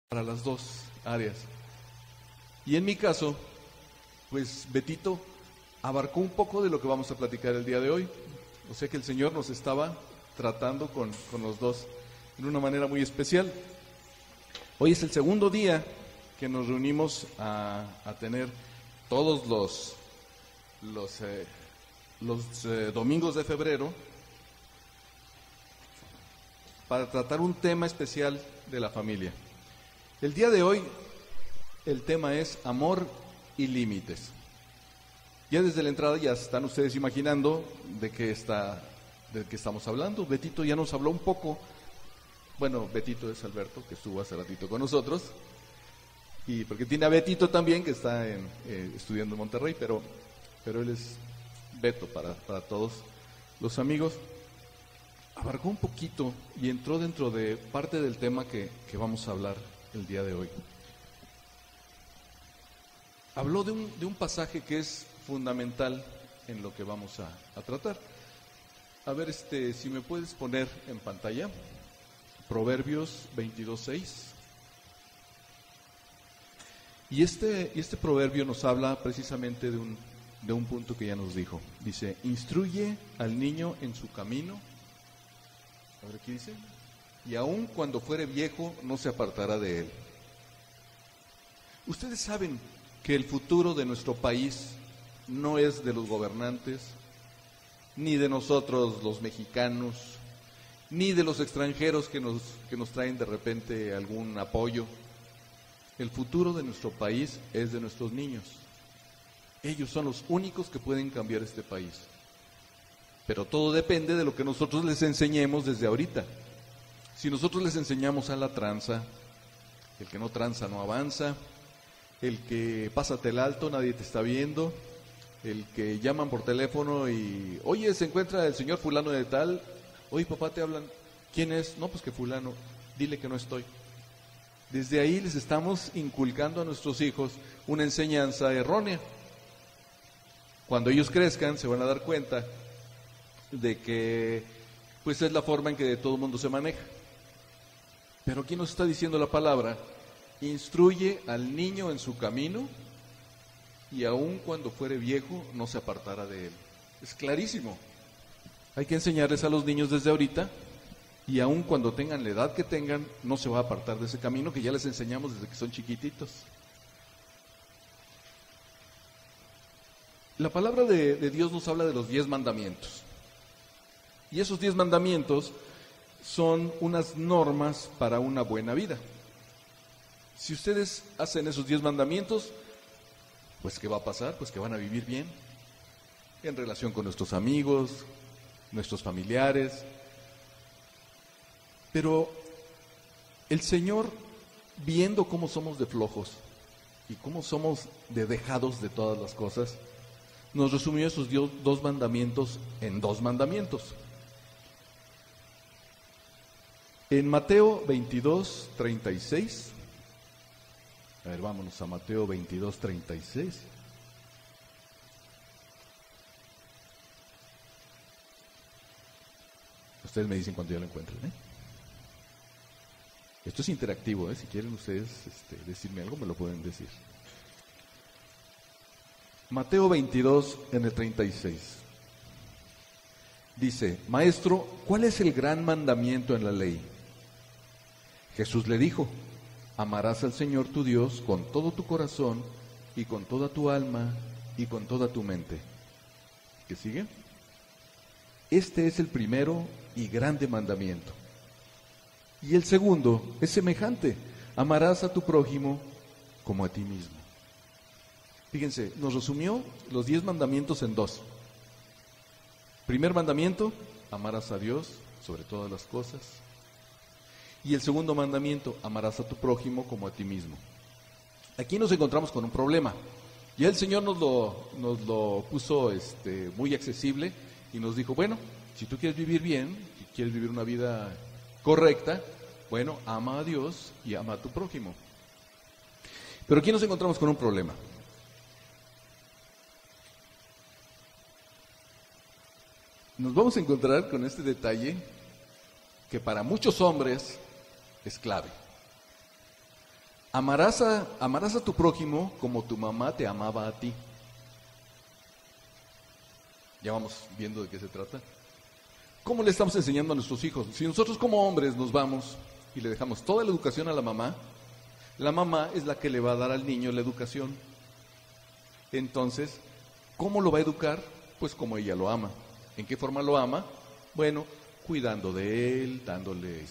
para las dos áreas. Y en mi caso, pues Betito abarcó un poco de lo que vamos a platicar el día de hoy. O sea que el Señor nos estaba tratando con los dos de una manera muy especial. Hoy es el segundo día que nos reunimos a tener todos los domingos de febrero para tratar un tema especial de la familia. El día de hoy el tema es amor y límites. Ya desde la entrada ya están ustedes imaginando de qué estamos hablando. Betito ya nos habló un poco. Bueno, Betito es Alberto, que estuvo hace ratito con nosotros, y porque tiene a Betito también, que está estudiando en Monterrey, pero él es Beto para todos los amigos. Abarcó un poquito y entró dentro de parte del tema que vamos a hablar el día de hoy. Habló de un pasaje que es fundamental en lo que vamos a tratar. A ver, si me puedes poner en pantalla Proverbios 22:6. Y este proverbio nos habla precisamente de un punto que ya nos dijo. Dice, instruye al niño en su camino. A ver, ¿qué dice? Y aun cuando fuere viejo, no se apartará de él. Ustedes saben que el futuro de nuestro país no es de los gobernantes, ni de nosotros los mexicanos, ni de los extranjeros que nos traen de repente algún apoyo. El futuro de nuestro país es de nuestros niños. Ellos son los únicos que pueden cambiar este país. Pero todo depende de lo que nosotros les enseñemos desde ahorita. Si nosotros les enseñamos a la tranza, el que no tranza no avanza, el que pásate el alto, nadie te está viendo, el que llaman por teléfono y, oye, se encuentra el señor fulano de tal, oye, papá, te hablan, ¿quién es? No, pues que fulano, dile que no estoy. Desde ahí les estamos inculcando a nuestros hijos una enseñanza errónea. Cuando ellos crezcan se van a dar cuenta de que pues es la forma en que de todo el mundo se maneja. Pero aquí nos está diciendo la palabra, instruye al niño en su camino y aun cuando fuere viejo no se apartará de él. Es clarísimo. Hay que enseñarles a los niños desde ahorita y aun cuando tengan la edad que tengan, no se va a apartar de ese camino que ya les enseñamos desde que son chiquititos. La palabra de Dios nos habla de los 10 mandamientos. Y esos 10 mandamientos son unas normas para una buena vida. Si ustedes hacen esos 10 mandamientos, pues ¿qué va a pasar? Pues que van a vivir bien en relación con nuestros amigos, nuestros familiares. Pero el Señor, viendo cómo somos de flojos y cómo somos de dejados de todas las cosas, nos resumió esos 2 mandamientos en 2 mandamientos. En Mateo 22:36, a ver, vámonos a Mateo 22:36. Ustedes me dicen cuando ya lo encuentren, ¿eh? Esto es interactivo, ¿eh? Si quieren ustedes decirme algo, me lo pueden decir. Mateo 22 en el 36. Dice, Maestro, ¿cuál es el gran mandamiento en la ley? Jesús le dijo, amarás al Señor tu Dios con todo tu corazón y con toda tu alma y con toda tu mente. ¿Qué sigue? Este es el primero y grande mandamiento. Y el segundo es semejante, amarás a tu prójimo como a ti mismo. Fíjense, nos resumió los 10 mandamientos en 2. Primer mandamiento, amarás a Dios sobre todas las cosas. Y el segundo mandamiento, amarás a tu prójimo como a ti mismo. Aquí nos encontramos con un problema. Ya el Señor nos lo puso muy accesible y nos dijo, bueno, si tú quieres vivir bien, si quieres vivir una vida correcta, bueno, ama a Dios y ama a tu prójimo. Pero aquí nos encontramos con un problema. Nos vamos a encontrar con este detalle que para muchos hombres es clave. amarás a tu prójimo como tu mamá te amaba a ti. Ya vamos viendo de qué se trata. ¿Cómo le estamos enseñando a nuestros hijos? Si nosotros como hombres nos vamos y le dejamos toda la educación a la mamá es la que le va a dar al niño la educación. Entonces, ¿cómo lo va a educar? Pues como ella lo ama. ¿En qué forma lo ama? Bueno, cuidando de él, dándole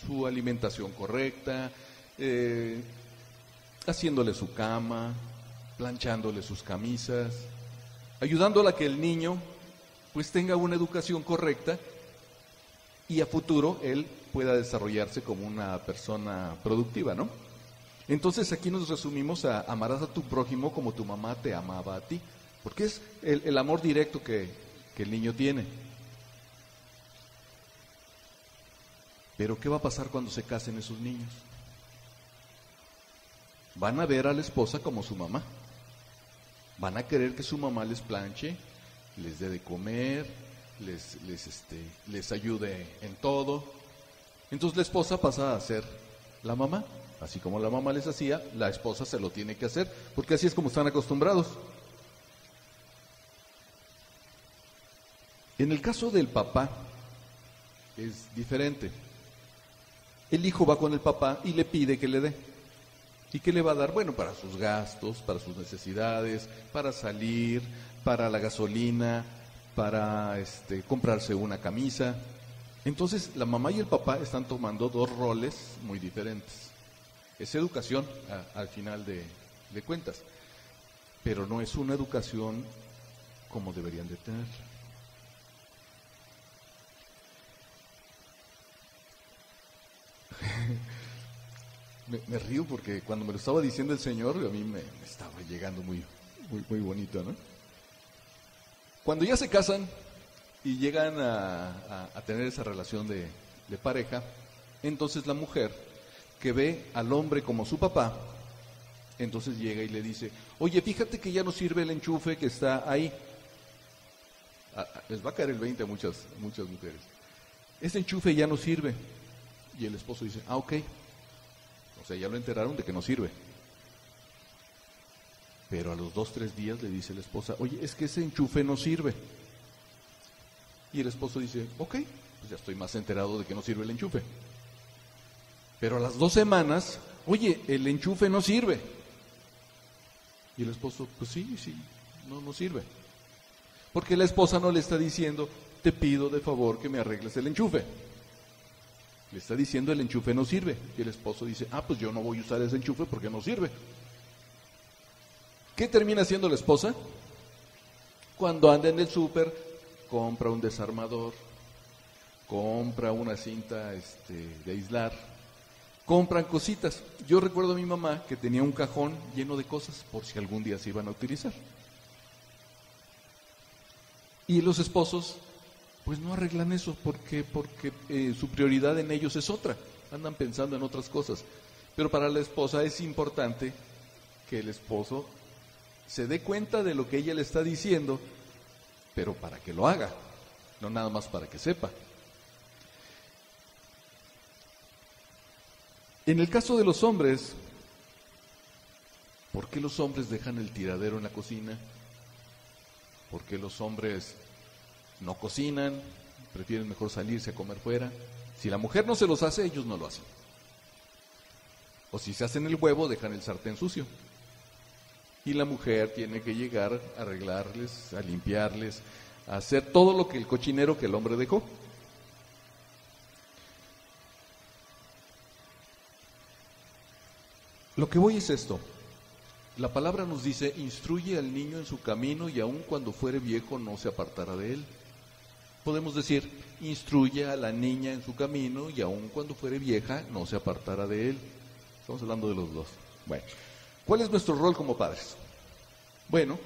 su alimentación correcta, haciéndole su cama, planchándole sus camisas, ayudándola a que el niño pues tenga una educación correcta y a futuro él pueda desarrollarse como una persona productiva, ¿no? Entonces aquí nos resumimos a amarás a tu prójimo como tu mamá te amaba a ti, porque es el amor directo que el niño tiene. Pero ¿qué va a pasar cuando se casen esos niños? Van a ver a la esposa como su mamá. Van a querer que su mamá les planche, les dé de comer, les ayude en todo. Entonces la esposa pasa a ser la mamá. Así como la mamá les hacía, la esposa se lo tiene que hacer, porque así es como están acostumbrados. En el caso del papá, es diferente. El hijo va con el papá y le pide que le dé. ¿Y qué le va a dar? Bueno, para sus gastos, para sus necesidades, para salir, para la gasolina, para comprarse una camisa. Entonces, la mamá y el papá están tomando dos roles muy diferentes. Es educación al final de cuentas, pero no es una educación como deberían de tener. Me río porque cuando me lo estaba diciendo el Señor, a mí me estaba llegando muy bonito, ¿no? Cuando ya se casan y llegan a tener esa relación de pareja, entonces la mujer, que ve al hombre como su papá, entonces llega y le dice, oye, fíjate que ya no sirve el enchufe que está ahí. Les va a caer el 20 a muchas mujeres. Ese enchufe ya no sirve. Y el esposo dice, ok. O sea, ya lo enteraron de que no sirve. Pero a los 2-3 días le dice la esposa, oye, es que ese enchufe no sirve. Y el esposo dice, ok, pues ya estoy más enterado de que no sirve el enchufe. Pero a las 2 semanas, oye, el enchufe no sirve. Y el esposo, pues sí, no sirve. Porque la esposa no le está diciendo, te pido de favor que me arregles el enchufe. Le está diciendo, el enchufe no sirve. Y el esposo dice, pues yo no voy a usar ese enchufe porque no sirve. ¿Qué termina haciendo la esposa? Cuando anda en el súper, compra un desarmador, compra una cinta de aislar, compran cositas. Yo recuerdo a mi mamá que tenía un cajón lleno de cosas por si algún día se iban a utilizar. Y los esposos pues no arreglan eso porque su prioridad en ellos es otra, andan pensando en otras cosas. Pero para la esposa es importante que el esposo se dé cuenta de lo que ella le está diciendo, pero para que lo haga, no nada más para que sepa. En el caso de los hombres, ¿por qué los hombres dejan el tiradero en la cocina? ¿Por qué los hombres no cocinan? Prefieren mejor salirse a comer fuera. Si la mujer no se los hace, ellos no lo hacen. O si se hacen el huevo, dejan el sartén sucio. Y la mujer tiene que llegar a arreglarles, a limpiarles, a hacer todo lo que el cochinero que el hombre dejó. Lo que voy es esto. La palabra nos dice, instruye al niño en su camino y aun cuando fuere viejo no se apartará de él. Podemos decir, instruye a la niña en su camino y aun cuando fuere vieja no se apartará de él. Estamos hablando de los dos. Bueno, ¿cuál es nuestro rol como padres? Bueno,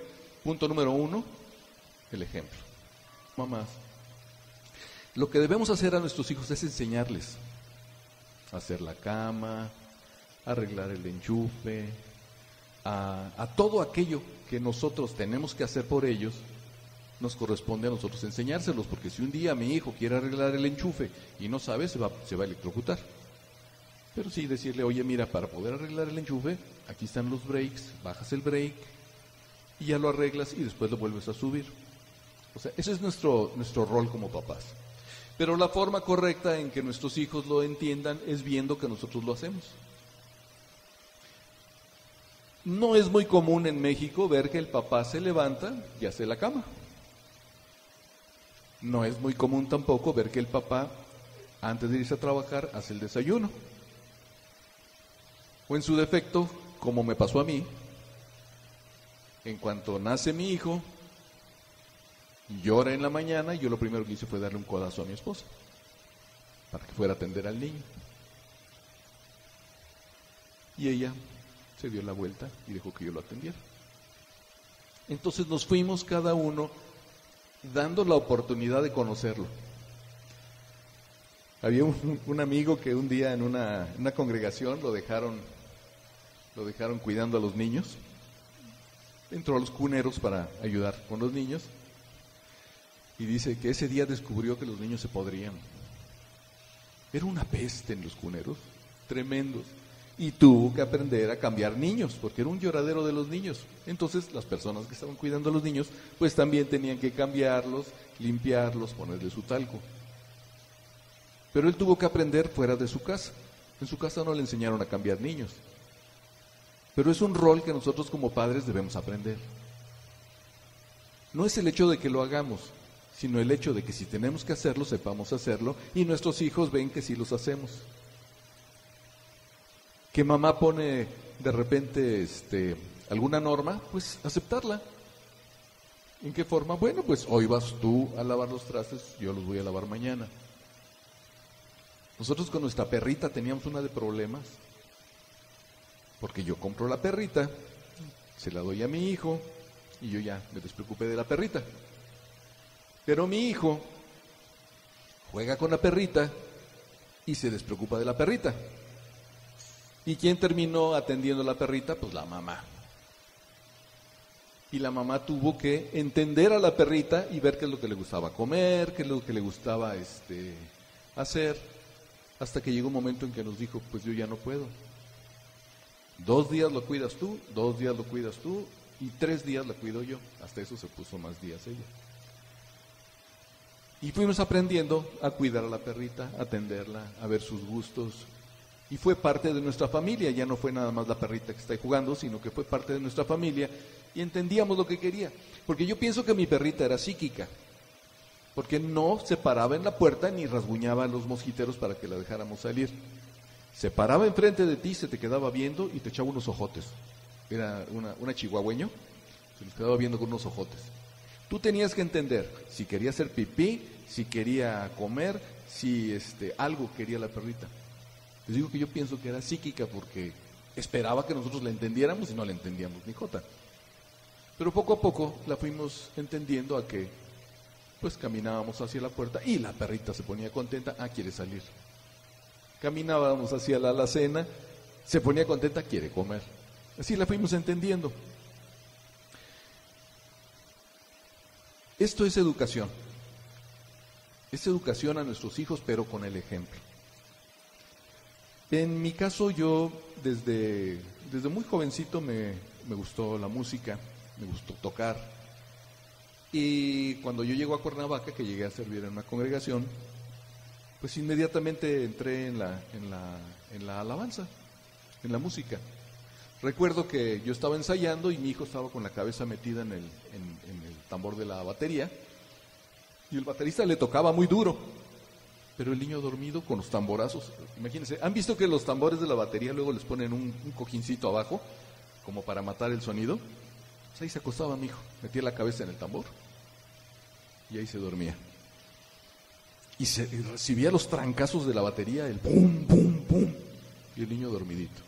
punto número 1, el ejemplo. Mamás, lo que debemos hacer a nuestros hijos es enseñarles a hacer la cama, a arreglar el enchufe, a todo aquello que nosotros tenemos que hacer por ellos. Nos corresponde a nosotros enseñárselos, porque si un día mi hijo quiere arreglar el enchufe y no sabe, se va a electrocutar. Pero sí decirle, oye, mira, para poder arreglar el enchufe, aquí están los breaks, bajas el break y ya lo arreglas y después lo vuelves a subir. O sea, ese es nuestro rol como papás. Pero la forma correcta en que nuestros hijos lo entiendan es viendo que nosotros lo hacemos. No es muy común en México ver que el papá se levanta y hace la cama. No es muy común tampoco ver que el papá, antes de irse a trabajar, hace el desayuno. O en su defecto, como me pasó a mí, en cuanto nace mi hijo, llora en la mañana, yo lo primero que hice fue darle un codazo a mi esposa para que fuera a atender al niño. Y ella se dio la vuelta y dejó que yo lo atendiera. Entonces nos fuimos cada uno dando la oportunidad de conocerlo. Había un amigo que un día en una congregación lo dejaron cuidando a los niños. Entró a los cuneros para ayudar con los niños y dice que ese día descubrió que los niños se podrían. Era una peste en los cuneros, tremendos. Y tuvo que aprender a cambiar niños, porque era un lloradero de los niños. Entonces las personas que estaban cuidando a los niños, pues también tenían que cambiarlos, limpiarlos, ponerle su talco. Pero él tuvo que aprender fuera de su casa. En su casa no le enseñaron a cambiar niños. Pero es un rol que nosotros como padres debemos aprender. No es el hecho de que lo hagamos, sino el hecho de que si tenemos que hacerlo, sepamos hacerlo, y nuestros hijos ven que sí los hacemos. Que mamá pone de repente alguna norma, pues aceptarla. ¿En qué forma? Bueno, pues hoy vas tú a lavar los trastes, yo los voy a lavar mañana. Nosotros con nuestra perrita teníamos una de problemas, porque yo compro la perrita, se la doy a mi hijo y yo ya me despreocupé de la perrita. Pero mi hijo juega con la perrita y se despreocupa de la perrita. ¿Y quién terminó atendiendo a la perrita? Pues la mamá. Y la mamá tuvo que entender a la perrita y ver qué es lo que le gustaba comer, qué es lo que le gustaba hacer, hasta que llegó un momento en que nos dijo, pues yo ya no puedo. 2 días lo cuidas tú, 2 días lo cuidas tú y 3 días la cuido yo. Hasta eso se puso más días ella. Y fuimos aprendiendo a cuidar a la perrita, a atenderla, a ver sus gustos. Y fue parte de nuestra familia, ya no fue nada más la perrita que está ahí jugando, sino que fue parte de nuestra familia y entendíamos lo que quería. Porque yo pienso que mi perrita era psíquica, porque no se paraba en la puerta ni rasguñaba a los mosquiteros para que la dejáramos salir. Se paraba enfrente de ti, se te quedaba viendo y te echaba unos ojotes. Era una chihuahueño, se nos quedaba viendo con unos ojotes. Tú tenías que entender si quería hacer pipí, si quería comer, si algo quería la perrita. Les digo que yo pienso que era psíquica porque esperaba que nosotros la entendiéramos y no la entendíamos ni jota. Pero poco a poco la fuimos entendiendo a que pues caminábamos hacia la puerta y la perrita se ponía contenta, quiere salir. Caminábamos hacia la alacena, se ponía contenta, quiere comer. Así la fuimos entendiendo. Esto es educación. Es educación a nuestros hijos, pero con el ejemplo. En mi caso, yo desde muy jovencito me gustó la música, me gustó tocar. Y cuando yo llego a Cuernavaca, que llegué a servir en una congregación, pues inmediatamente entré en la alabanza, en la música. Recuerdo que yo estaba ensayando y mi hijo estaba con la cabeza metida en el tambor de la batería y el baterista le tocaba muy duro, pero el niño dormido con los tamborazos. Imagínense, ¿han visto que los tambores de la batería luego les ponen un cojincito abajo como para matar el sonido? Pues ahí se acostaba mi hijo, metía la cabeza en el tambor y ahí se dormía. Y recibía los trancazos de la batería, el pum, pum, pum, y el niño dormidito.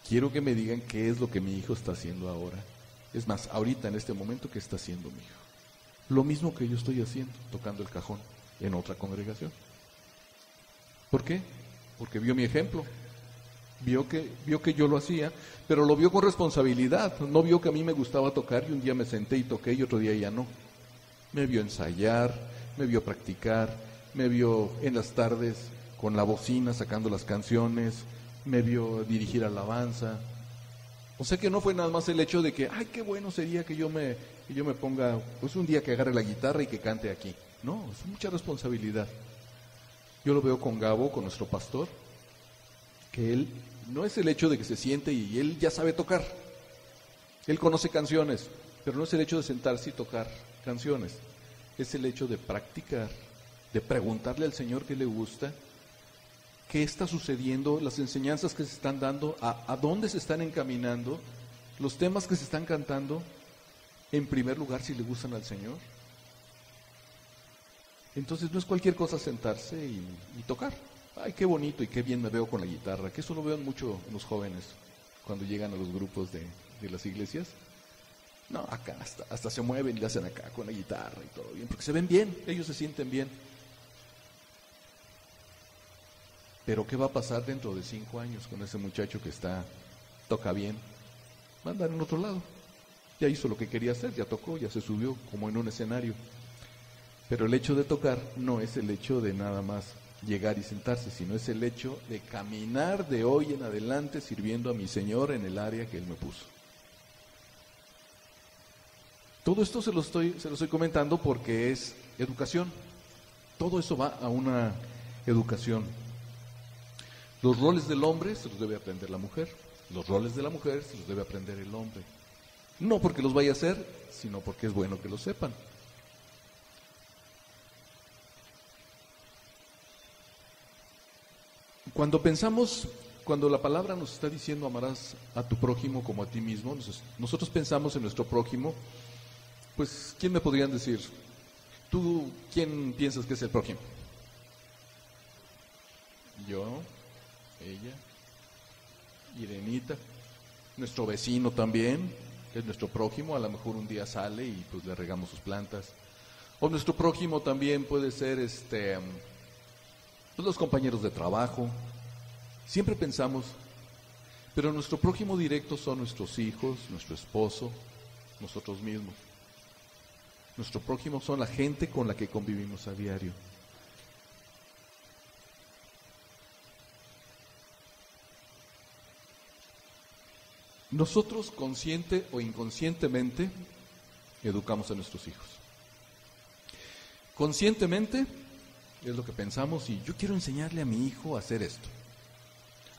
Quiero que me digan qué es lo que mi hijo está haciendo ahora. Es más, ahorita en este momento, ¿qué está haciendo mi hijo? Lo mismo que yo estoy haciendo, tocando el cajón en otra congregación. ¿Por qué? Porque vio mi ejemplo. Vio que yo lo hacía, pero lo vio con responsabilidad. No vio que a mí me gustaba tocar y un día me senté y toqué y otro día ya no. Me vio ensayar, me vio practicar, me vio en las tardes con la bocina sacando las canciones, me vio dirigir alabanza. O sea que no fue nada más el hecho de que, ay, qué bueno sería que yo me ponga, pues un día que agarre la guitarra y que cante aquí. No, es mucha responsabilidad. Yo lo veo con Gabo, con nuestro pastor, que él no es el hecho de que se siente y él ya sabe tocar. Él conoce canciones, pero no es el hecho de sentarse y tocar canciones. Es el hecho de practicar, de preguntarle al Señor qué le gusta, qué está sucediendo, las enseñanzas que se están dando, a dónde se están encaminando, los temas que se están cantando, en primer lugar si le gustan al Señor. Entonces no es cualquier cosa sentarse y tocar. Ay, qué bonito y qué bien me veo con la guitarra, que eso lo veo mucho en los jóvenes cuando llegan a los grupos de las iglesias. No, acá hasta se mueven y le hacen acá con la guitarra y todo bien, porque se ven bien, ellos se sienten bien. Pero ¿qué va a pasar dentro de 5 años con ese muchacho que toca bien? Va a andar en otro lado. Ya hizo lo que quería hacer, ya tocó, ya se subió como en un escenario. Pero el hecho de tocar no es el hecho de nada más llegar y sentarse, sino es el hecho de caminar de hoy en adelante sirviendo a mi Señor en el área que Él me puso. Todo esto se lo estoy comentando porque es educación. Todo eso va a una educación. Los roles del hombre se los debe aprender la mujer. Los roles de la mujer se los debe aprender el hombre. No porque los vaya a hacer, sino porque es bueno que lo sepan. Cuando la palabra nos está diciendo amarás a tu prójimo como a ti mismo, nosotros pensamos en nuestro prójimo, pues ¿quién me podrían decir? ¿Tú quién piensas que es el prójimo? Yo, ella, Irenita, nuestro vecino también, es nuestro prójimo, a lo mejor un día sale y pues le regamos sus plantas. O nuestro prójimo también puede ser pues los compañeros de trabajo. Siempre pensamos, pero nuestro prójimo directo son nuestros hijos, nuestro esposo, nosotros mismos. Nuestro prójimo son la gente con la que convivimos a diario. Nosotros, consciente o inconscientemente, educamos a nuestros hijos. Conscientemente es lo que pensamos y yo quiero enseñarle a mi hijo a hacer esto.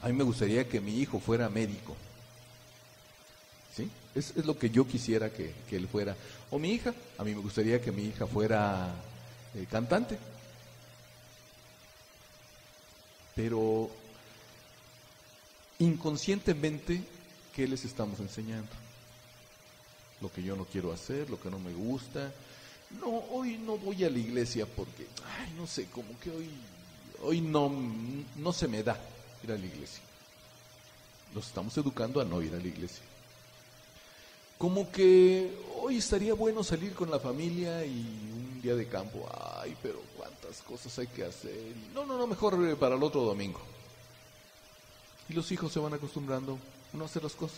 A mí me gustaría que mi hijo fuera médico. ¿Sí? Es lo que yo quisiera que él fuera. O mi hija, a mí me gustaría que mi hija fuera cantante. Pero inconscientemente, ¿qué les estamos enseñando? Lo que yo no quiero hacer, lo que no me gusta. No, hoy no voy a la iglesia porque, no sé, como que hoy no se me da ir a la iglesia. Los estamos educando a no ir a la iglesia. Como que hoy estaría bueno salir con la familia y un día de campo. Pero cuántas cosas hay que hacer. No, mejor para el otro domingo. Y los hijos se van acostumbrando a no hacer las cosas.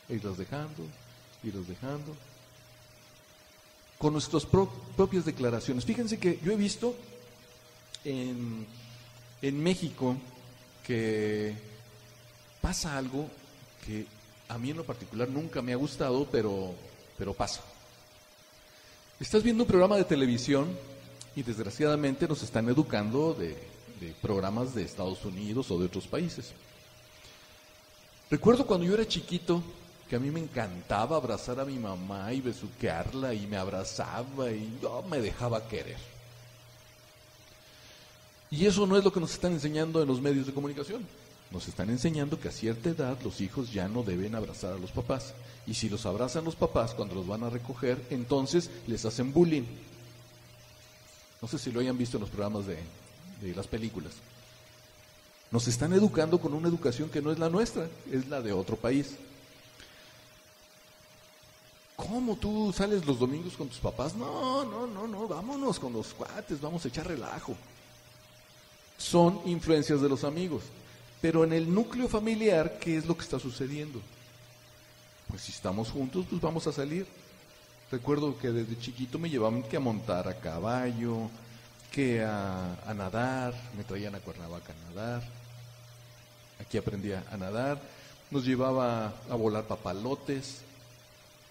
E irlas dejando. Con nuestras propias declaraciones. Fíjense que yo he visto en México que pasa algo que a mí en lo particular nunca me ha gustado, pero pasa. Estás viendo un programa de televisión y desgraciadamente nos están educando de programas de Estados Unidos o de otros países. Recuerdo cuando yo era chiquito que a mí me encantaba abrazar a mi mamá y besuquearla y me abrazaba y yo me dejaba querer. Y eso no es lo que nos están enseñando en los medios de comunicación. Nos están enseñando que a cierta edad los hijos ya no deben abrazar a los papás. Y si los abrazan los papás cuando los van a recoger, entonces les hacen bullying. No sé si lo hayan visto en los programas de las películas. Nos están educando con una educación que no es la nuestra, es la de otro país. ¿Cómo tú sales los domingos con tus papás? No, vámonos con los cuates, vamos a echar relajo. Son influencias de los amigos. Pero en el núcleo familiar, ¿qué es lo que está sucediendo? Pues si estamos juntos, pues vamos a salir. Recuerdo que desde chiquito me llevaban que a montar a caballo, que a nadar, me traían a Cuernavaca a nadar, aquí aprendía a nadar, nos llevaba a volar papalotes.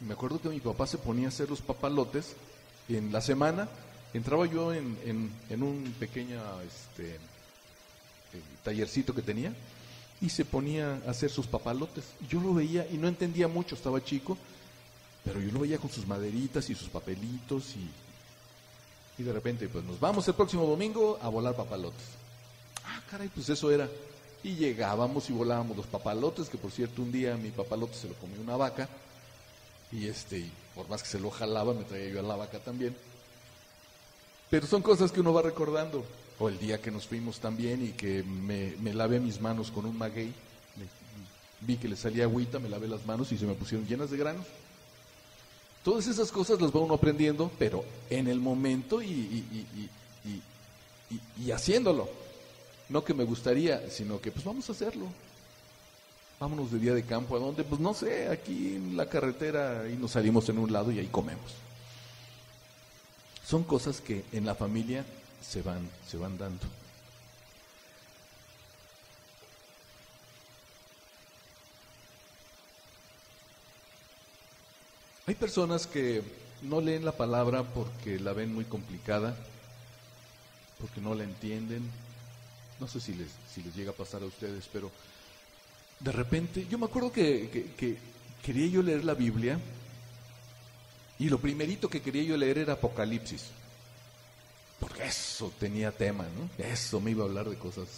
Me acuerdo que mi papá se ponía a hacer los papalotes en la semana. Entraba yo en un pequeño tallercito que tenía y se ponía a hacer sus papalotes. Yo lo veía y no entendía mucho, estaba chico, pero yo lo veía con sus maderitas y sus papelitos y de repente, pues nos vamos el próximo domingo a volar papalotes. Ah, caray, pues eso era. Y llegábamos y volábamos los papalotes, que por cierto un día mi papalote se lo comió una vaca y por más que se lo jalaba, me traía yo a la vaca también. Pero son cosas que uno va recordando. O el día que nos fuimos también y que me lavé mis manos con un maguey, vi que le salía agüita, me lavé las manos y se me pusieron llenas de granos. Todas esas cosas las va uno aprendiendo, pero en el momento y haciéndolo. No que me gustaría, sino que pues vamos a hacerlo. Vámonos de día de campo, ¿a dónde? Pues no sé, aquí en la carretera, y nos salimos en un lado y ahí comemos. Son cosas que en la familia se van dando. Hay personas que no leen la palabra porque la ven muy complicada, porque no la entienden. No sé si les llega a pasar a ustedes, pero de repente, yo me acuerdo que quería yo leer la Biblia y lo primerito que quería yo leer era Apocalipsis, porque eso tenía tema, ¿no? Eso me iba a hablar de cosas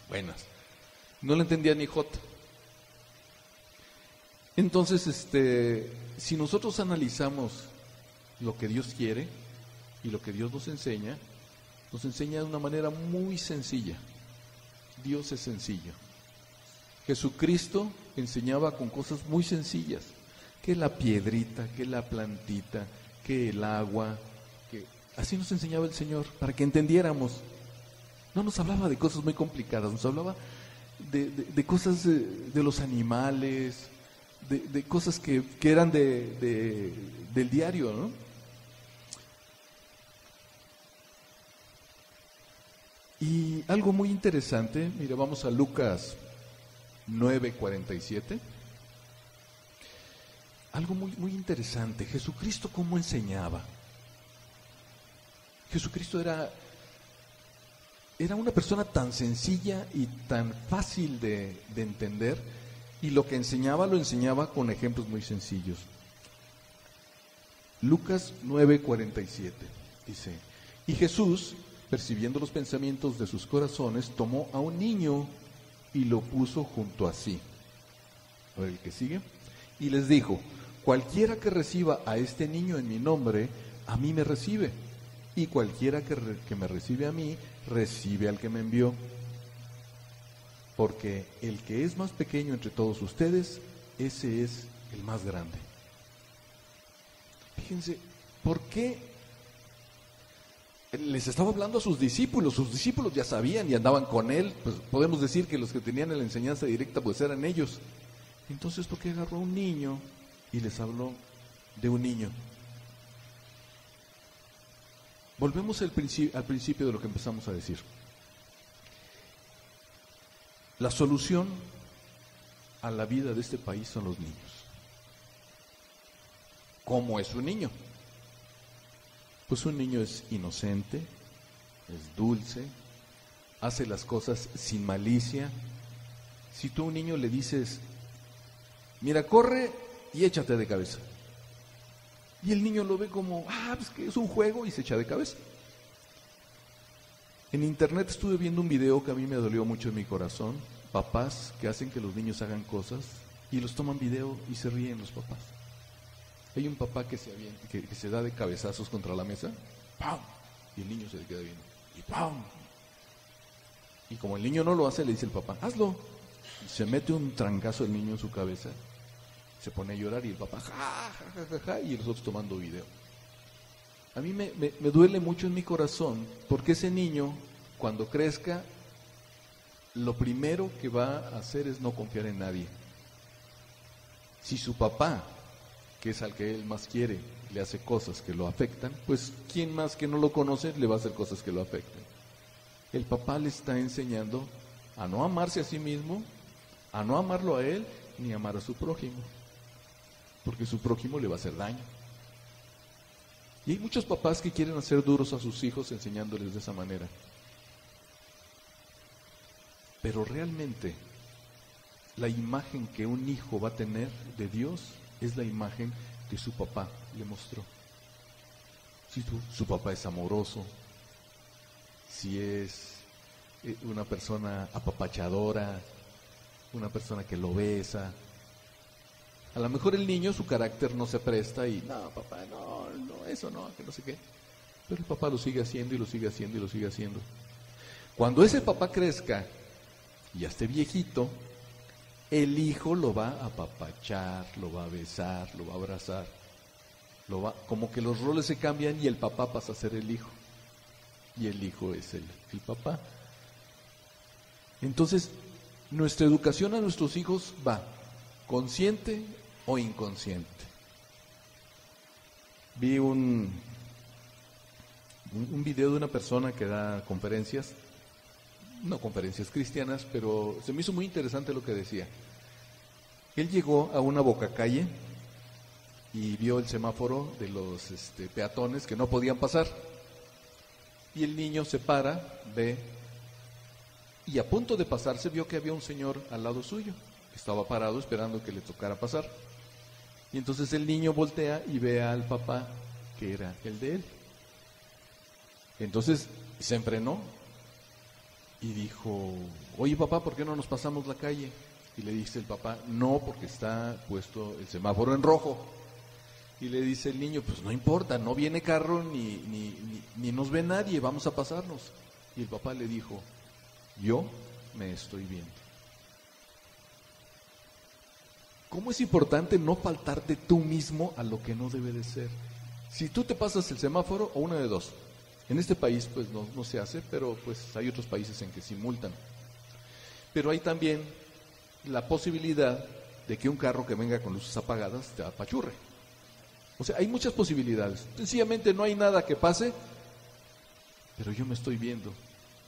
buenas. No le entendía ni jota. Entonces, si nosotros analizamos lo que Dios quiere y lo que Dios nos enseña de una manera muy sencilla. Dios es sencillo. Jesucristo enseñaba con cosas muy sencillas, que la piedrita, que la plantita, que el agua, que así nos enseñaba el Señor, para que entendiéramos. No nos hablaba de cosas muy complicadas, nos hablaba de cosas de los animales, de cosas que eran del diario, ¿no? Y algo muy interesante, mira, vamos a Lucas 9:47. Algo muy, muy interesante. Jesucristo, ¿cómo enseñaba? Jesucristo era una persona tan sencilla y tan fácil de entender, y lo que enseñaba lo enseñaba con ejemplos muy sencillos. Lucas 9:47 dice: y Jesús, percibiendo los pensamientos de sus corazones, tomó a un niño y lo puso junto a sí. A ver el que sigue. Y les dijo: cualquiera que reciba a este niño en mi nombre, a mí me recibe. Y cualquiera que me recibe a mí, recibe al que me envió. Porque el que es más pequeño entre todos ustedes, ese es el más grande. Fíjense, ¿por qué? Les estaba hablando a sus discípulos ya sabían y andaban con él, pues podemos decir que los que tenían la enseñanza directa pues eran ellos. Entonces, ¿por qué agarró a un niño y les habló de un niño? Volvemos al principio de lo que empezamos a decir. La solución a la vida de este país son los niños. ¿Cómo es un niño? Pues un niño es inocente, es dulce, hace las cosas sin malicia. Si tú a un niño le dices: mira, corre y échate de cabeza, y el niño lo ve como, pues que es un juego, y se echa de cabeza. En internet estuve viendo un video que a mí me dolió mucho en mi corazón. Papás que hacen que los niños hagan cosas y los toman video y se ríen los papás. Hay un papá que se da de cabezazos contra la mesa, ¡pam!, y el niño se le queda viendo, y ¡pam!, y como el niño no lo hace, le dice el papá: hazlo. Y se mete un trancazo el niño en su cabeza, se pone a llorar, y el papá ja, y los otros tomando video. A mí me duele mucho en mi corazón, porque ese niño, cuando crezca, lo primero que va a hacer es no confiar en nadie. Si su papá, que es al que él más quiere, le hace cosas que lo afectan, pues ¿quién más que no lo conoce le va a hacer cosas que lo afecten? El papá le está enseñando a no amarse a sí mismo, a no amarlo a él, ni amar a su prójimo, porque su prójimo le va a hacer daño. Y hay muchos papás que quieren hacer duros a sus hijos enseñándoles de esa manera. Pero realmente la imagen que un hijo va a tener de Dios es la imagen que su papá le mostró. Si su papá es amoroso, si es una persona apapachadora, una persona que lo besa. A lo mejor el niño, su carácter no se presta y, no, papá, no, eso no, que no sé qué. Pero el papá lo sigue haciendo y lo sigue haciendo y lo sigue haciendo. Cuando ese papá crezca y ya esté viejito, el hijo lo va a apapachar, lo va a besar, lo va a abrazar. Como que los roles se cambian y el papá pasa a ser el hijo. Y el hijo es el papá. Entonces, nuestra educación a nuestros hijos va consciente o inconsciente. Vi un video de una persona que da conferencias, no conferencias cristianas, pero se me hizo muy interesante lo que decía. Él llegó a una bocacalle y vio el semáforo de los peatones que no podían pasar. Y el niño se para, ve, y a punto de pasarse vio que había un señor al lado suyo, que estaba parado esperando que le tocara pasar. Y entonces el niño voltea y ve al papá, que era el de él. Entonces se enfrenó y dijo, oye papá, ¿por qué no nos pasamos la calle? Y le dice el papá, no, porque está puesto el semáforo en rojo. Y le dice el niño, pues no importa, no viene carro ni nos ve nadie, vamos a pasarnos. Y el papá le dijo, yo me estoy viendo. ¿Cómo es importante no faltarte tú mismo a lo que no debe de ser? Si tú te pasas el semáforo, o una de dos. En este país pues no se hace, pero pues hay otros países en que sí multan. Pero hay también la posibilidad de que un carro que venga con luces apagadas te apachurre. O sea, hay muchas posibilidades. Sencillamente no hay nada que pase, pero yo me estoy viendo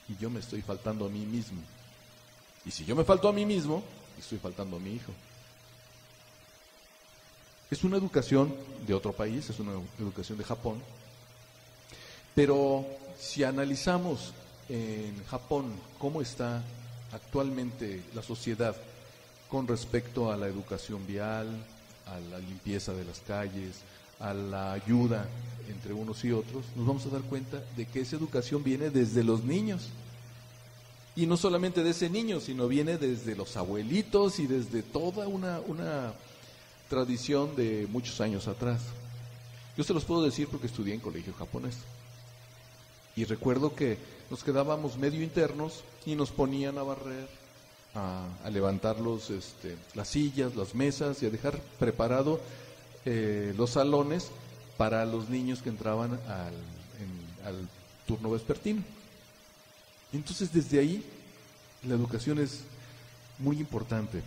y yo me estoy faltando a mí mismo. Y si yo me falto a mí mismo, estoy faltando a mi hijo. Es una educación de otro país, es una educación de Japón. Pero si analizamos en Japón cómo está actualmente la sociedad con respecto a la educación vial, a la limpieza de las calles, a la ayuda entre unos y otros, nos vamos a dar cuenta de que esa educación viene desde los niños. Y no solamente de ese niño, sino viene desde los abuelitos y desde toda una tradición de muchos años atrás. Yo se los puedo decir porque estudié en colegio japonés. Y recuerdo que nos quedábamos medio internos y nos ponían a barrer, a levantar las sillas, las mesas y a dejar preparado los salones para los niños que entraban al turno vespertino. Entonces desde ahí la educación es muy importante.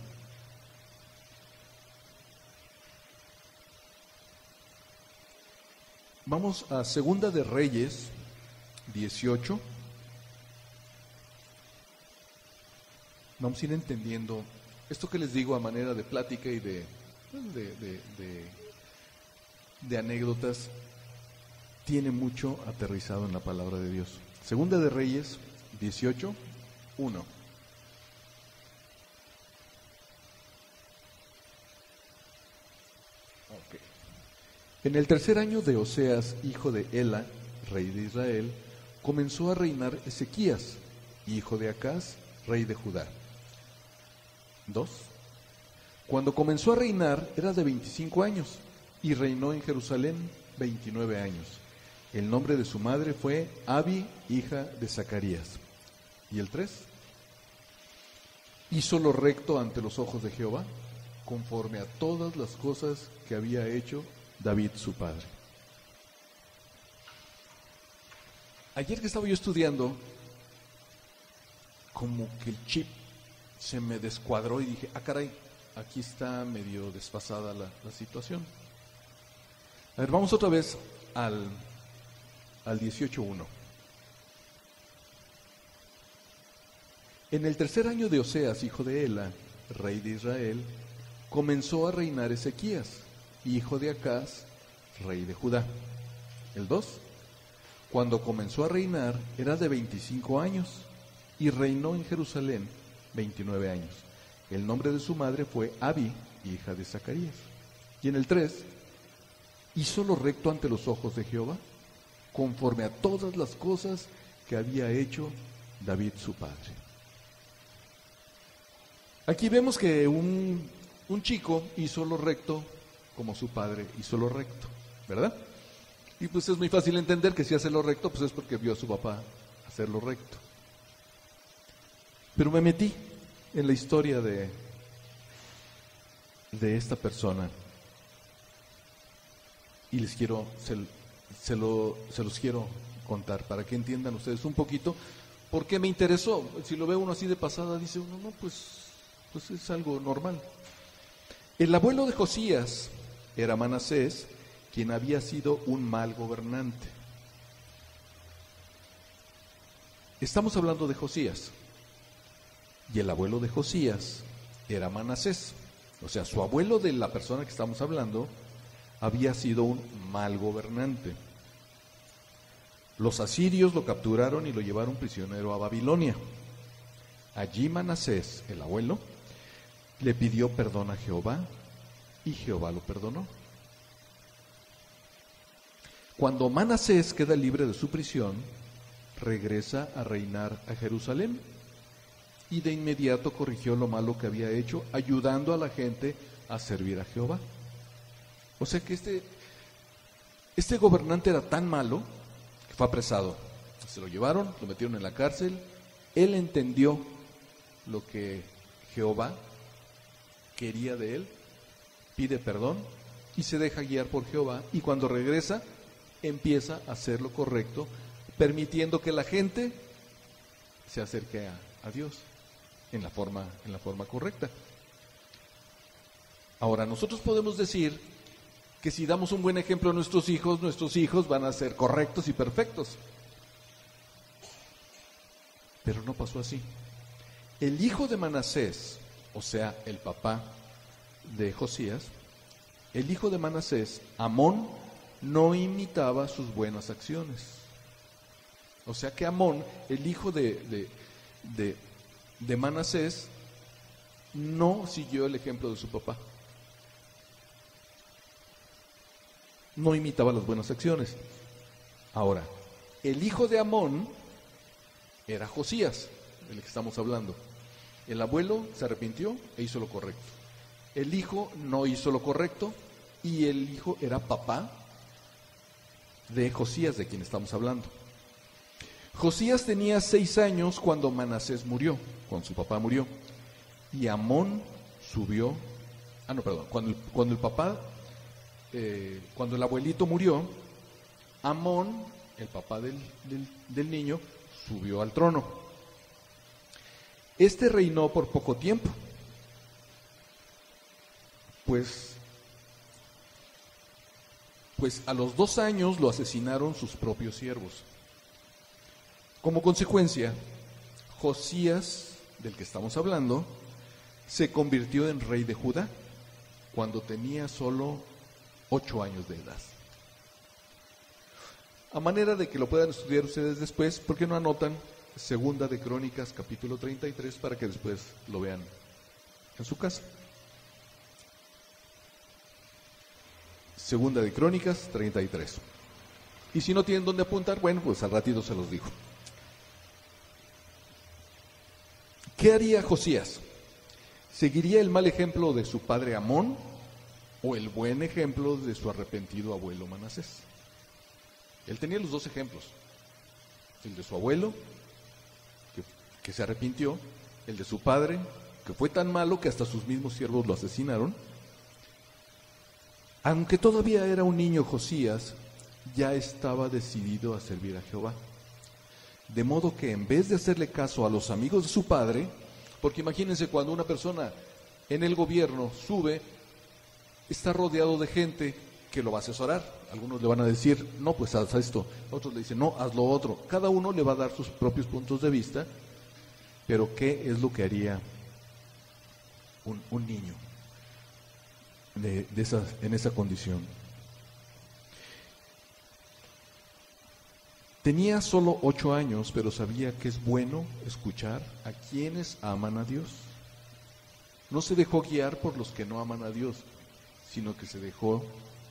Vamos a Segunda de Reyes 18. Vamos a ir entendiendo esto que les digo a manera de plática y de anécdotas. Tiene mucho aterrizado en la palabra de Dios. Segunda de Reyes 18, 1. Okay. En el tercer año de Oseas, hijo de Ela, rey de Israel, comenzó a reinar Ezequías, hijo de Acaz, rey de Judá. 2. Cuando comenzó a reinar era de 25 años y reinó en Jerusalén 29 años. El nombre de su madre fue Abi, hija de Zacarías. ¿Y el 3? Hizo lo recto ante los ojos de Jehová, conforme a todas las cosas que había hecho David su padre. Ayer que estaba yo estudiando, como que el chip se me descuadró y dije, caray, aquí está medio desfasada la situación. A ver, vamos otra vez al 18:1. En el tercer año de Oseas, hijo de Ela, rey de Israel, comenzó a reinar Ezequías, hijo de Acaz, rey de Judá. El 2. Cuando comenzó a reinar era de 25 años y reinó en Jerusalén 29 años. El nombre de su madre fue Abi, hija de Zacarías. Y en el 3, hizo lo recto ante los ojos de Jehová, conforme a todas las cosas que había hecho David su padre. Aquí vemos que un chico hizo lo recto como su padre hizo lo recto, ¿verdad? Y pues es muy fácil entender que si hace lo recto, pues es porque vio a su papá hacer lo recto. Pero me metí en la historia de esta persona y les quiero, se los quiero contar para que entiendan ustedes un poquito por qué me interesó. Si lo ve uno así de pasada, dice uno, no, pues es algo normal. El abuelo de Josías era Manasés, quien había sido un mal gobernante. Estamos hablando de Josías, y el abuelo de Josías era Manasés. O sea, su abuelo de la persona que estamos hablando había sido un mal gobernante. Los asirios lo capturaron y lo llevaron prisionero a Babilonia. Allí Manasés, el abuelo, le pidió perdón a Jehová y Jehová lo perdonó. Cuando Manasés queda libre de su prisión, regresa a reinar a Jerusalén y de inmediato corrigió lo malo que había hecho, ayudando a la gente a servir a Jehová. O sea que este gobernante era tan malo que fue apresado. Se lo llevaron, lo metieron en la cárcel. Él entendió lo que Jehová quería de él, pide perdón y se deja guiar por Jehová, y cuando regresa empieza a hacer lo correcto, permitiendo que la gente se acerque a Dios en la forma correcta. Ahora, nosotros podemos decir que si damos un buen ejemplo a nuestros hijos van a ser correctos y perfectos. Pero no pasó así. El hijo de Manasés, o sea, el papá de Josías, el hijo de Manasés, Amón, no imitaba sus buenas acciones. O sea que Amón, el hijo de Manasés, no siguió el ejemplo de su papá. No imitaba las buenas acciones. Ahora, el hijo de Amón era Josías, del que estamos hablando. El abuelo se arrepintió e hizo lo correcto. El hijo no hizo lo correcto y el hijo era papá de Josías, de quien estamos hablando. Josías tenía 6 años cuando Manasés murió, cuando su papá murió. Y Amón subió, cuando el abuelito murió, Amón, el papá del niño, subió al trono. Este reinó por poco tiempo, pues a los 2 años lo asesinaron sus propios siervos. Como consecuencia, Josías, del que estamos hablando, se convirtió en rey de Judá cuando tenía solo 8 años de edad. A manera de que lo puedan estudiar ustedes después, ¿por qué no anotan Segunda de Crónicas, capítulo 33, para que después lo vean en su casa? Segunda de Crónicas 33. Y si no tienen dónde apuntar, bueno, pues al ratito se los digo. ¿Qué haría Josías? ¿Seguiría el mal ejemplo de su padre Amón o el buen ejemplo de su arrepentido abuelo Manasés? Él tenía los 2 ejemplos. El de su abuelo, que se arrepintió, el de su padre, que fue tan malo que hasta sus mismos siervos lo asesinaron. Aunque todavía era un niño, Josías ya estaba decidido a servir a Jehová. De modo que en vez de hacerle caso a los amigos de su padre, porque imagínense cuando una persona en el gobierno sube, está rodeado de gente que lo va a asesorar. Algunos le van a decir, no, pues haz esto. Otros le dicen, no, haz lo otro. Cada uno le va a dar sus propios puntos de vista, pero ¿qué es lo que haría un niño en esa condición? Tenía solo 8 años, pero sabía que es bueno escuchar a quienes aman a Dios. No se dejó guiar por los que no aman a Dios, sino que se dejó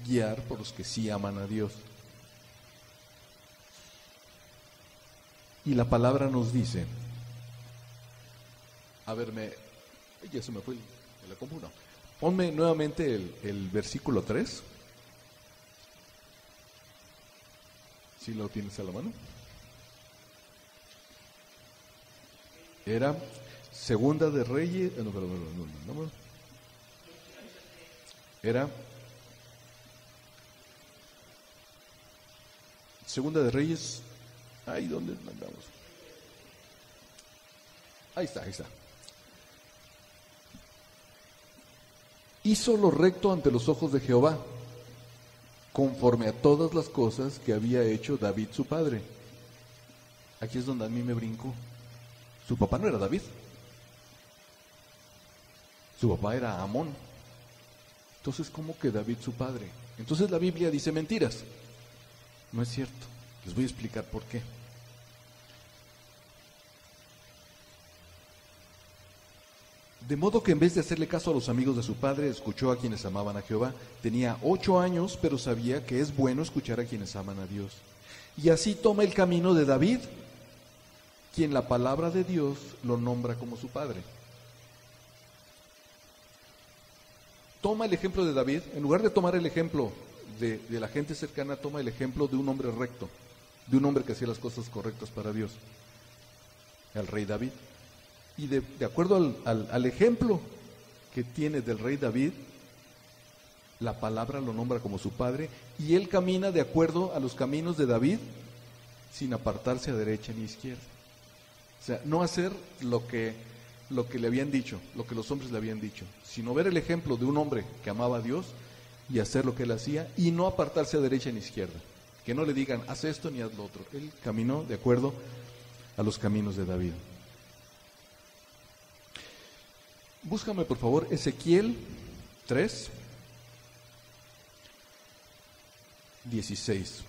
guiar por los que sí aman a Dios. Y la palabra nos dice, a ver, ya se me fue la compu, no. Ponme nuevamente el versículo 3. ¿Sí lo tienes a la mano? Era Segunda de Reyes, no. Era Segunda de Reyes, ahí donde mandamos. Ahí está. Hizo lo recto ante los ojos de Jehová, conforme a todas las cosas que había hecho David su padre. Aquí es donde a mí me brinco. Su papá no era David. Su papá era Amón. Entonces, ¿cómo que David su padre? Entonces la Biblia dice mentiras. No es cierto. Les voy a explicar por qué. De modo que en vez de hacerle caso a los amigos de su padre, escuchó a quienes amaban a Jehová. Tenía 8 años, pero sabía que es bueno escuchar a quienes aman a Dios. Y así toma el camino de David, quien la palabra de Dios lo nombra como su padre. Toma el ejemplo de David, en lugar de tomar el ejemplo de la gente cercana, toma el ejemplo de un hombre recto, de un hombre que hacía las cosas correctas para Dios, el rey David. Y de acuerdo al ejemplo que tiene del rey David, la palabra lo nombra como su padre, y él camina de acuerdo a los caminos de David, sin apartarse a derecha ni izquierda. O sea, no hacer lo que le habían dicho, lo que los hombres le habían dicho, sino ver el ejemplo de un hombre que amaba a Dios y hacer lo que él hacía, y no apartarse a derecha ni izquierda. Que no le digan, haz esto ni haz lo otro. Él caminó de acuerdo a los caminos de David. Búscame, por favor, Ezequiel 3, 16.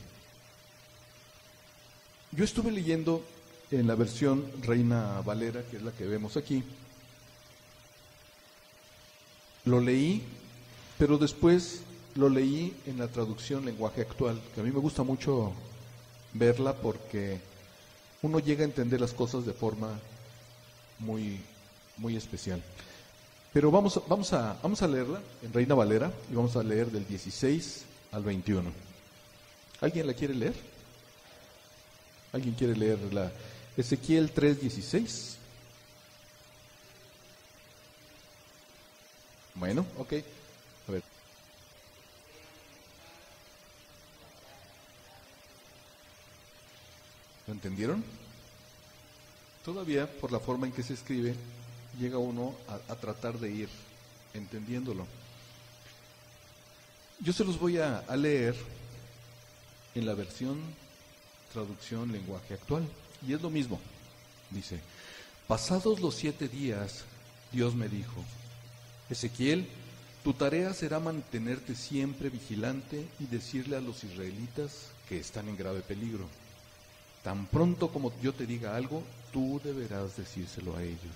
Yo estuve leyendo en la versión Reina Valera, que es la que vemos aquí. Lo leí, pero después lo leí en la traducción lenguaje actual, que a mí me gusta mucho verla porque uno llega a entender las cosas de forma muy, muy especial. Pero vamos a leerla en Reina Valera y vamos a leer del 16 al 21. ¿Alguien la quiere leer? ¿Alguien quiere leer Ezequiel 3:16? Bueno, ok. A ver. ¿Lo entendieron? Todavía, por la forma en que se escribe, llega uno a tratar de ir entendiéndolo. Yo se los voy a leer en la versión traducción lenguaje actual, y es lo mismo. Dice: pasados los 7 días, Dios me dijo: Ezequiel, tu tarea será mantenerte siempre vigilante y decirle a los israelitas que están en grave peligro. Tan pronto como yo te diga algo, tú deberás decírselo a ellos.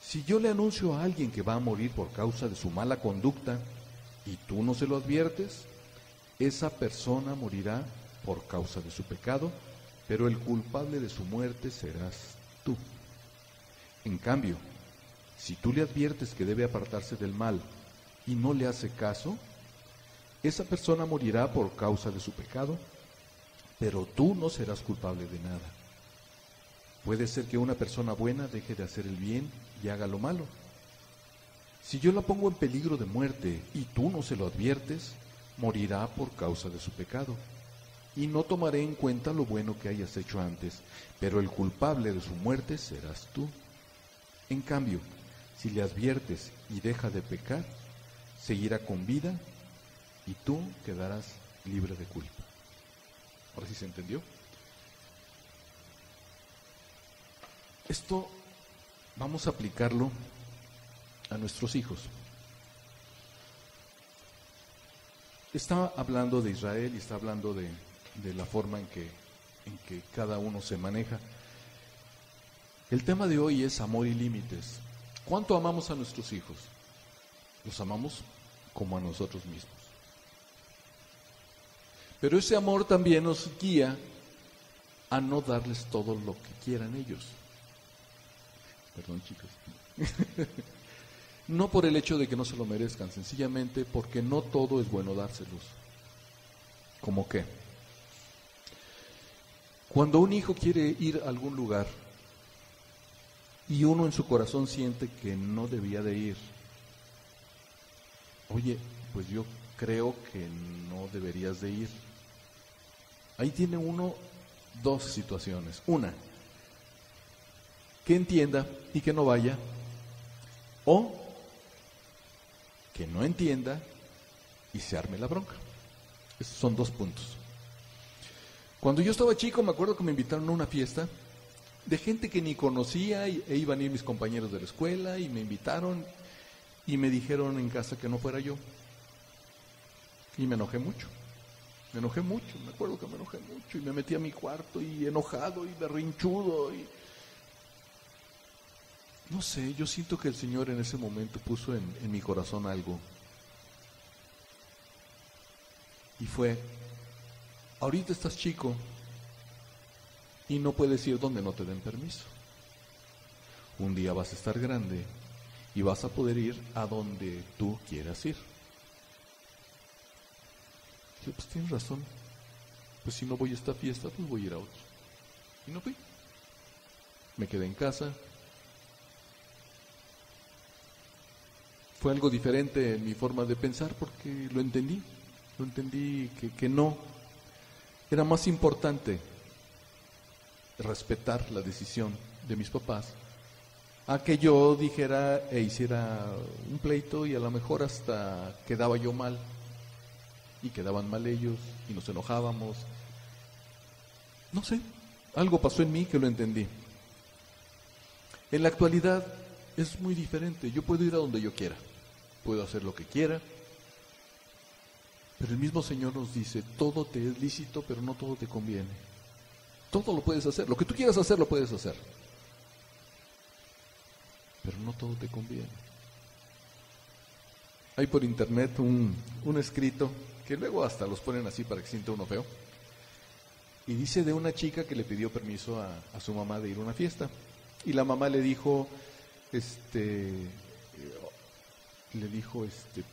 Si yo le anuncio a alguien que va a morir por causa de su mala conducta y tú no se lo adviertes, esa persona morirá por causa de su pecado, pero el culpable de su muerte serás tú. En cambio, si tú le adviertes que debe apartarse del mal y no le hace caso, esa persona morirá por causa de su pecado, pero tú no serás culpable de nada. Puede ser que una persona buena deje de hacer el bien y haga lo malo. Si yo la pongo en peligro de muerte y tú no se lo adviertes, morirá por causa de su pecado. Y no tomaré en cuenta lo bueno que hayas hecho antes, pero el culpable de su muerte serás tú. En cambio, si le adviertes y deja de pecar, seguirá con vida y tú quedarás libre de culpa. ¿Ahora sí se entendió? Esto vamos a aplicarlo a nuestros hijos. Está hablando de Israel y está hablando de la forma en que cada uno se maneja. El tema de hoy es amor y límites. ¿Cuánto amamos a nuestros hijos? Los amamos como a nosotros mismos. Pero ese amor también nos guía a no darles todo lo que quieran ellos. Perdón, chicos. No por el hecho de que no se lo merezcan, sencillamente porque no todo es bueno dárselos. ¿Cómo qué? Cuando un hijo quiere ir a algún lugar y uno en su corazón siente que no debía de ir, oye, pues yo creo que no deberías de ir. Ahí tiene uno dos situaciones. Una, que entienda y que no vaya, o que no entienda y se arme la bronca. Esos son dos puntos. Cuando yo estaba chico me acuerdo que me invitaron a una fiesta de gente que ni conocía e iban a ir mis compañeros de la escuela y me invitaron y me dijeron en casa que no fuera yo. Y me enojé mucho. Me acuerdo que me enojé mucho y me metí a mi cuarto y enojado y berrinchudo y no sé, yo siento que el Señor en ese momento puso en mi corazón algo. Y fue, ahorita estás chico y no puedes ir donde no te den permiso. Un día vas a estar grande y vas a poder ir a donde tú quieras ir. Yo, pues tienes razón. Pues si no voy a esta fiesta, pues voy a ir a otra. Y no fui. Me quedé en casa. Fue algo diferente en mi forma de pensar porque lo entendí que no, era más importante respetar la decisión de mis papás a que yo dijera e hiciera un pleito y a lo mejor hasta quedaba yo mal y quedaban mal ellos y nos enojábamos. No sé, algo pasó en mí que lo entendí. En la actualidad es muy diferente. Yo puedo ir a donde yo quiera, puedo hacer lo que quiera, pero el mismo Señor nos dice, todo te es lícito, pero no todo te conviene. Todo lo puedes hacer, lo que tú quieras hacer lo puedes hacer, pero no todo te conviene. Hay por internet un escrito, que luego hasta los ponen así para que sienta uno feo, y dice de una chica que le pidió permiso a su mamá de ir a una fiesta, y la mamá le dijo,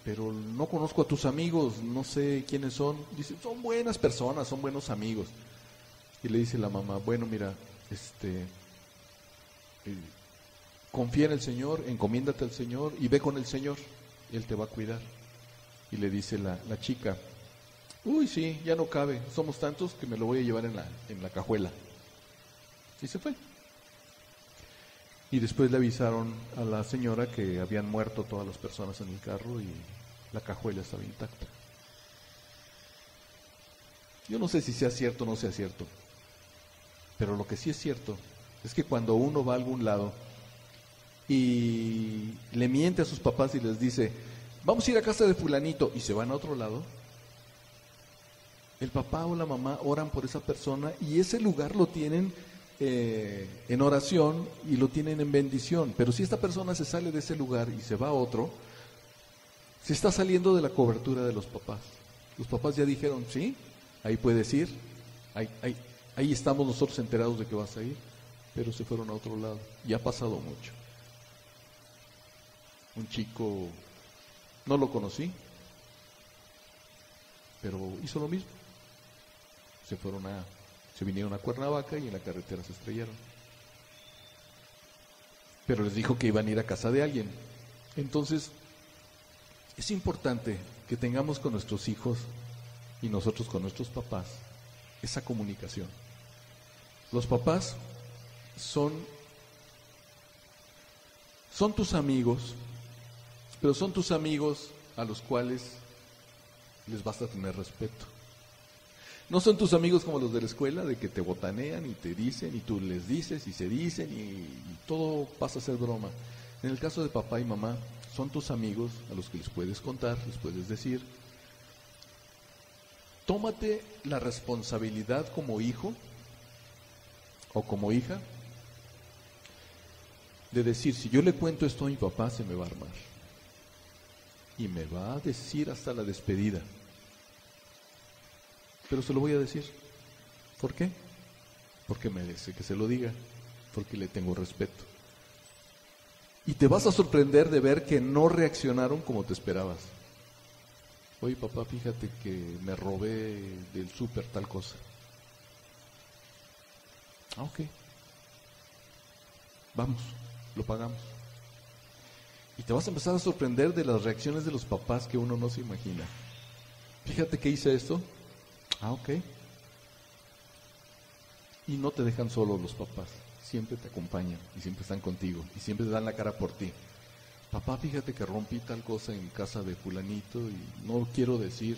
pero no conozco a tus amigos, no sé quiénes son. Dice, son buenas personas, son buenos amigos. Y le dice la mamá, bueno, mira, confía en el Señor, encomiéndate al Señor y ve con el Señor, Él te va a cuidar. Y le dice la chica, uy, sí, ya no cabe, somos tantos que me lo voy a llevar en la cajuela. Y se fue. Y después le avisaron a la señora que habían muerto todas las personas en el carro y la cajuela estaba intacta. Yo no sé si sea cierto o no sea cierto, pero lo que sí es cierto es que cuando uno va a algún lado y le miente a sus papás y les dice, vamos a ir a casa de fulanito, y se van a otro lado, el papá o la mamá oran por esa persona y ese lugar lo tienen en oración y lo tienen en bendición. Pero si esta persona se sale de ese lugar y se va a otro, se está saliendo de la cobertura de los papás. Los papás ya dijeron, sí, ahí puedes ir, ahí estamos nosotros enterados de que vas a ir, pero se fueron a otro lado. Y ha pasado mucho. Un chico, no lo conocí, pero hizo lo mismo. Se vinieron a Cuernavaca y en la carretera se estrellaron. Pero les dijo que iban a ir a casa de alguien. Entonces, es importante que tengamos con nuestros hijos y nosotros con nuestros papás esa comunicación. Los papás son tus amigos, pero son tus amigos a los cuales les basta tener respeto. No son tus amigos como los de la escuela, de que te botanean y te dicen y tú les dices y se dicen y todo pasa a ser broma. En el caso de papá y mamá, son tus amigos a los que les puedes contar, les puedes decir. Tómate la responsabilidad como hijo o como hija de decir, si yo le cuento esto a mi papá, se me va a armar. Y me va a decir hasta la despedida. Pero se lo voy a decir. ¿Por qué? Porque merece que se lo diga, porque le tengo respeto. Y te vas a sorprender de ver que no reaccionaron como te esperabas. Oye, papá, fíjate que me robé del súper tal cosa. Ah, ok. Vamos, lo pagamos. Y te vas a empezar a sorprender de las reacciones de los papás que uno no se imagina. Fíjate que hice esto. Ah, ok. Y no te dejan solo los papás. Siempre te acompañan y siempre están contigo y siempre te dan la cara por ti. Papá, fíjate que rompí tal cosa en casa de fulanito y no quiero decir.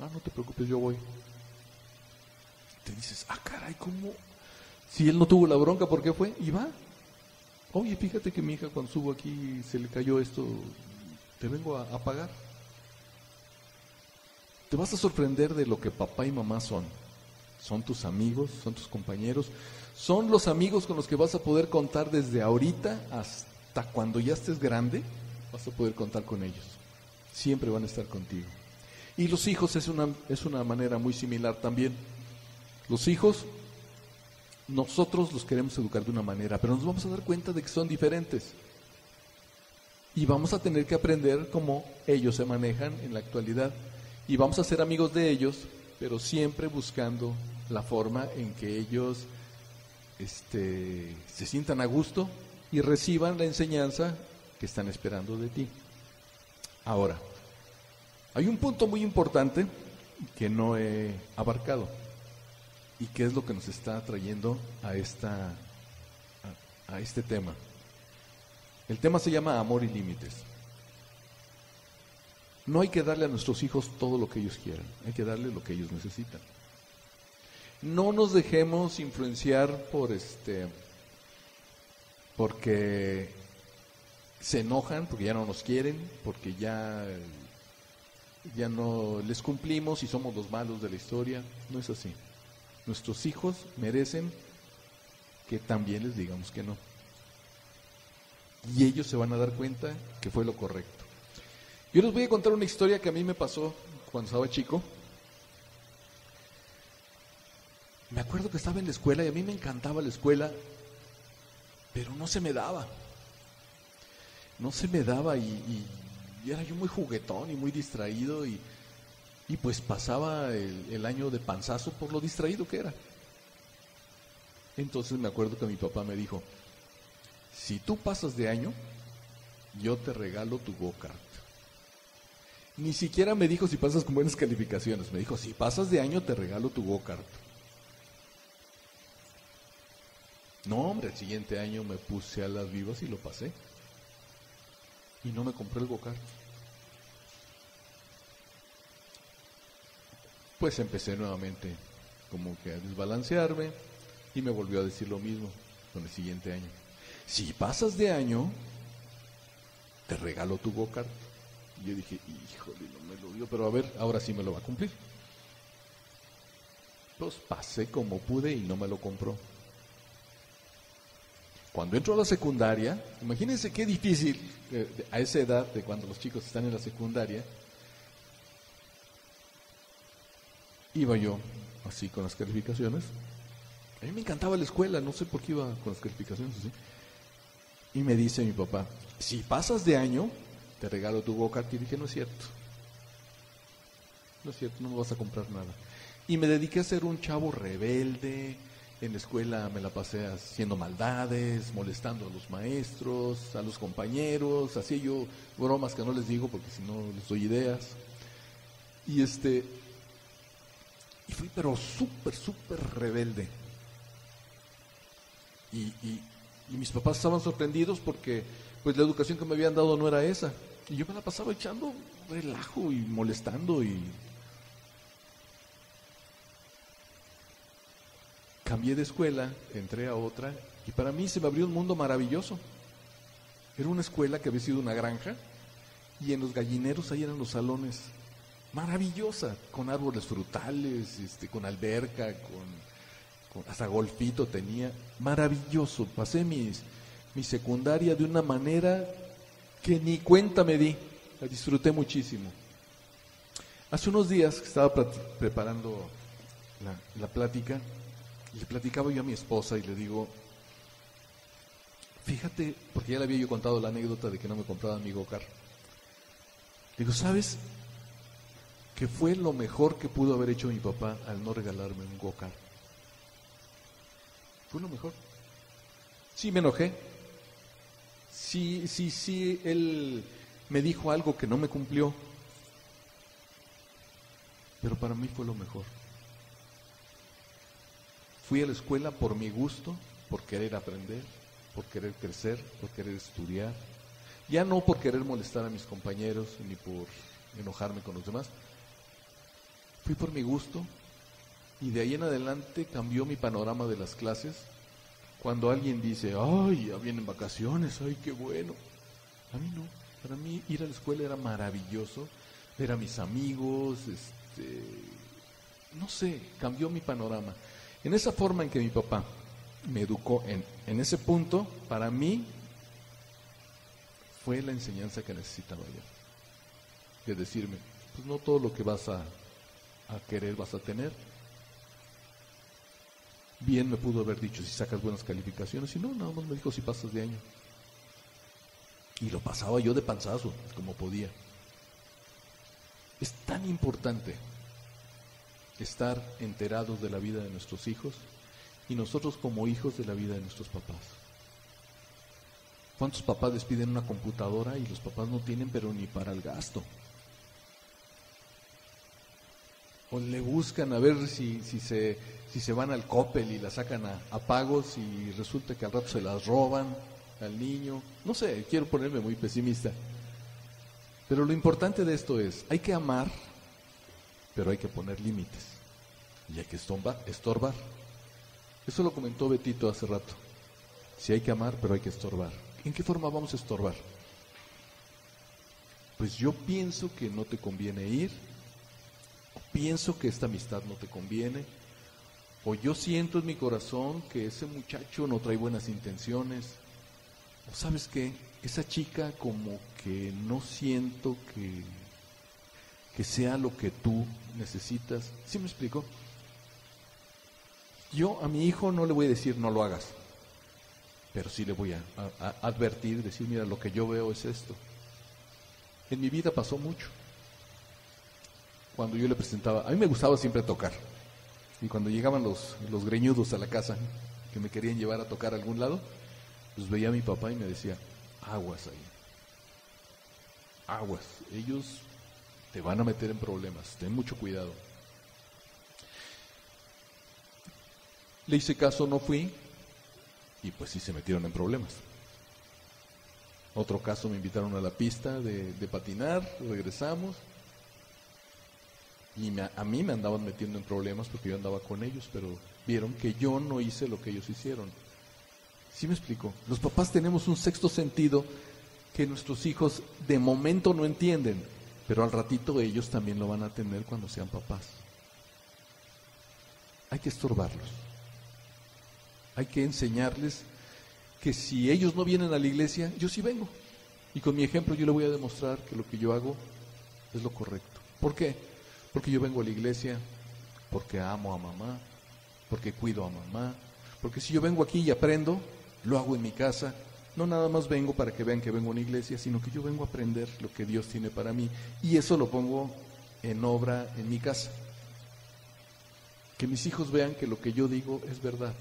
Ah, no te preocupes, yo voy. Te dices, ah, caray, ¿cómo? Si él no tuvo la bronca, ¿por qué fue? Y va. Oye, fíjate que mi hija cuando subo aquí se le cayó esto, te vengo a pagar. Te vas a sorprender de lo que papá y mamá son. Son tus amigos, son tus compañeros, son los amigos con los que vas a poder contar desde ahorita hasta cuando ya estés grande, vas a poder contar con ellos. Siempre van a estar contigo. Y los hijos es una manera muy similar también. Los hijos, nosotros los queremos educar de una manera, pero nos vamos a dar cuenta de que son diferentes. Y vamos a tener que aprender cómo ellos se manejan en la actualidad. Y vamos a ser amigos de ellos, pero siempre buscando la forma en que ellos se sientan a gusto y reciban la enseñanza que están esperando de ti. Ahora, hay un punto muy importante que no he abarcado y que es lo que nos está trayendo a este tema. El tema se llama amor y límites. No hay que darle a nuestros hijos todo lo que ellos quieran, hay que darle lo que ellos necesitan. No nos dejemos influenciar porque se enojan, porque ya no nos quieren, porque ya no les cumplimos y somos los malos de la historia. No es así. Nuestros hijos merecen que también les digamos que no. Y ellos se van a dar cuenta que fue lo correcto. Yo les voy a contar una historia que a mí me pasó cuando estaba chico. Me acuerdo que estaba en la escuela y a mí me encantaba la escuela, pero no se me daba. No se me daba y era yo muy juguetón y muy distraído y pues pasaba el año de panzazo por lo distraído que era. Entonces me acuerdo que mi papá me dijo, si tú pasas de año, yo te regalo tu go-kart. Ni siquiera me dijo si pasas con buenas calificaciones, me dijo, si pasas de año te regalo tu go-kart. No, hombre, el siguiente año me puse a las vivas y lo pasé. Y no me compré el go-kart. Pues empecé nuevamente como que a desbalancearme y me volvió a decir lo mismo con el siguiente año. Si pasas de año, te regalo tu go-kart. Y yo dije, híjole, no me lo dio, pero a ver, ahora sí me lo va a cumplir. Pues pasé como pude y no me lo compró. Cuando entro a la secundaria, imagínense qué difícil a esa edad de cuando los chicos están en la secundaria, iba yo así con las calificaciones. A mí me encantaba la escuela, no sé por qué iba con las calificaciones así. Y me dice mi papá, si pasas de año, te regalo tu go-kart. Y dije, no es cierto. No es cierto, no me vas a comprar nada. Y me dediqué a ser un chavo rebelde. En la escuela me la pasé haciendo maldades, molestando a los maestros, a los compañeros, hacía yo bromas que no les digo porque si no les doy ideas. Y fui pero súper rebelde. Y mis papás estaban sorprendidos porque pues la educación que me habían dado no era esa. Y yo me la pasaba echando relajo y molestando y cambié de escuela, entré a otra, y para mí se me abrió un mundo maravilloso. Era una escuela que había sido una granja, y en los gallineros ahí eran los salones, maravillosa, con árboles frutales, con alberca, con hasta golfito tenía, maravilloso. Pasé mi secundaria de una manera que ni cuenta me di, la disfruté muchísimo. Hace unos días que estaba preparando la plática, le platicaba yo a mi esposa y le digo, fíjate, porque ya le había yo contado la anécdota de que no me compraba mi go-kart. Le digo, ¿sabes que fue lo mejor que pudo haber hecho mi papá al no regalarme un go-kart? Fue lo mejor. Sí me enojé. Sí, él me dijo algo que no me cumplió. Pero para mí fue lo mejor. Fui a la escuela por mi gusto, por querer aprender, por querer crecer, por querer estudiar. Ya no por querer molestar a mis compañeros, ni por enojarme con los demás. Fui por mi gusto y de ahí en adelante cambió mi panorama de las clases. Cuando alguien dice, ay, ya vienen vacaciones, ay, qué bueno. A mí no, para mí ir a la escuela era maravilloso, ver a mis amigos, no sé, cambió mi panorama. En esa forma en que mi papá me educó en ese punto, para mí fue la enseñanza que necesitaba yo. De decirme, pues no todo lo que vas a querer vas a tener. Bien me pudo haber dicho si sacas buenas calificaciones, y no, nada más me dijo si pasas de año. Y lo pasaba yo de panzazo, como podía. Es tan importante estar enterados de la vida de nuestros hijos y nosotros como hijos de la vida de nuestros papás. ¿Cuántos papás les piden una computadora y los papás no tienen pero ni para el gasto? O le buscan a ver si se van al Coppel y la sacan a pagos y resulta que al rato se las roban al niño. No sé, quiero ponerme muy pesimista. Pero lo importante de esto es, hay que amar, pero hay que poner límites. Y hay que estorbar. Eso lo comentó Betito hace rato. Si hay que amar, pero hay que estorbar. ¿En qué forma vamos a estorbar? Pues yo pienso que no te conviene ir, o pienso que esta amistad no te conviene, o yo siento en mi corazón que ese muchacho no trae buenas intenciones, o ¿sabes qué? Esa chica como que no siento que sea lo que tú necesitas. ¿Sí me explico? Yo a mi hijo no le voy a decir no lo hagas, pero sí le voy a advertir, decir, mira, lo que yo veo es esto. En mi vida pasó mucho. Cuando yo le presentaba, a mí me gustaba siempre tocar, y cuando llegaban los greñudos a la casa, que me querían llevar a tocar a algún lado, pues veía a mi papá y me decía, aguas ahí, aguas, ellos te van a meter en problemas, ten mucho cuidado. Le hice caso, no fui, y pues sí se metieron en problemas. Otro caso, me invitaron a la pista de patinar, regresamos, y a mí me andaban metiendo en problemas porque yo andaba con ellos, pero vieron que yo no hice lo que ellos hicieron. ¿Sí me explico? Los papás tenemos un sexto sentido que nuestros hijos de momento no entienden, pero al ratito ellos también lo van a tener cuando sean papás. Hay que estorbarlos. Hay que enseñarles que si ellos no vienen a la iglesia, yo sí vengo. Y con mi ejemplo yo le voy a demostrar que lo que yo hago es lo correcto. ¿Por qué? Porque yo vengo a la iglesia, porque amo a mamá, porque cuido a mamá, porque si yo vengo aquí y aprendo, lo hago en mi casa. No nada más vengo para que vean que vengo a una iglesia, sino que yo vengo a aprender lo que Dios tiene para mí. Y eso lo pongo en obra en mi casa. Que mis hijos vean que lo que yo digo es verdad.